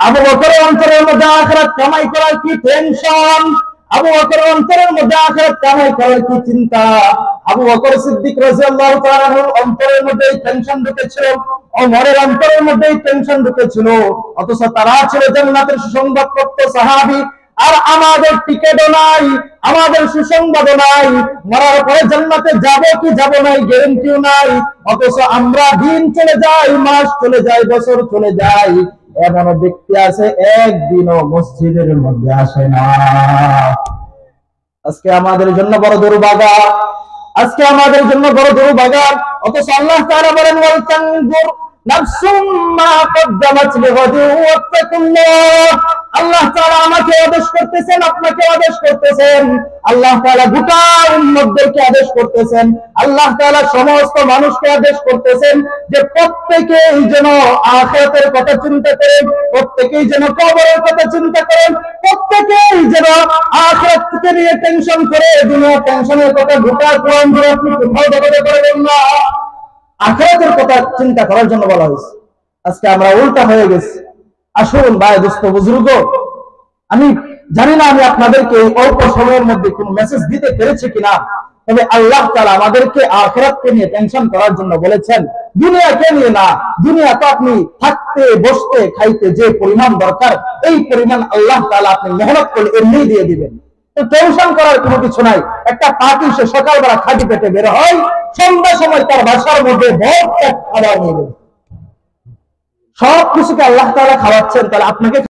আবু বকরের অন্তরের মধ্যে আখিরাত কামাই করার কি টেনশন, আবু বকরের অন্তরের মধ্যে আখিরাত কামাই করার কি চিন্তা। আবু বকর সিদ্দিক রাদিয়াল্লাহু তাআলা আনহুর অন্তরের মধ্যে এই টেনশন ঢুকেছিল, ওমরের অন্তরের মধ্যে এই টেনশন ঢুকেছিল, অথচ তারা ছিল জান্নাতের সুসংবাদপ্রাপ্ত সাহাবী। আর আমাদের টিকেটও নাই, আমাদের সুসংবাদও নাই, মরার পরে জান্নাতে যাব কি যাব নাই গ্যারান্টিও নাই। অথচ আমরা দিন চলে যাই, মাস চলে যায়, বছর চলে যায়, এমন ব্যক্তি আছে একদিনও মসজিদের মধ্যে আসে না। আজকে আমাদের জন্য বড় দুর্ভাগা, আজকে আমাদের জন্য বড় দুর্ভাগা। অথচ আল্লাহ তাআলা বলেন ওয়াল তানজুর নাফসুম মা কদ্দামাত লিগাদিন ওয়াত্তাকুল্লাহ। আল্লাহ তাআলা আমাকে আদেশ করতেছেন, আপনাকে আদেশ করতেছেন, আল্লাহ তাআলা গোটা উম্মতদেরকে আদেশ করতেছেন, আল্লাহ তাআলা সমস্ত মানুষকে আদেশ করতেছেন যে প্রত্যেকেই যেন আখিরাতের কথা চিন্তা করেন, প্রত্যেকেই যেন কবরের কথা চিন্তা করেন, প্রত্যেকেই যেন আখিরাতকে নিয়ে টেনশন করে, দুনিয়ার টেনশনের কথা গোটা কোরআন ধরে আপনি কোথাও দেখাতে পারবেন না। আখিরাতের কথা চিন্তা করার জন্য বলা হয়েছে। আজকে আমরা উল্টা হয়ে গেছি। আসুন ভাই, দোস্ত, বুজুর্গ, আমি জানি না আমি আপনাদেরকে এই অল্প সময়ের মধ্যে কোন মেসেজ দিতে পেরেছি কিনা, তবে আল্লাহ তাআলা আমাদেরকে আখিরাতকে নিয়ে টেনশন করার জন্য বলেছেন, দুনিয়াকে নিয়ে না। দুনিয়া তো আপনি থাকতে, বসতে, খাইতে যে পরিমাণ দরকার, এই পরিমাণ আল্লাহ তাআলা আপনি মেহনত করলে এমনি দিয়ে দিবেন। তো টেনশন করার কোনো কিছু নাই। একটা পাখি সে সকালবেলা খালি পেটে বের হয়, সন্ধ্যা সময় তার বাসার মধ্যে ভরপেট খাবার নেবে। সব কিছুকে আল্লাহ তাআলা খাওয়াচ্ছেন, তাহলে আপনাকে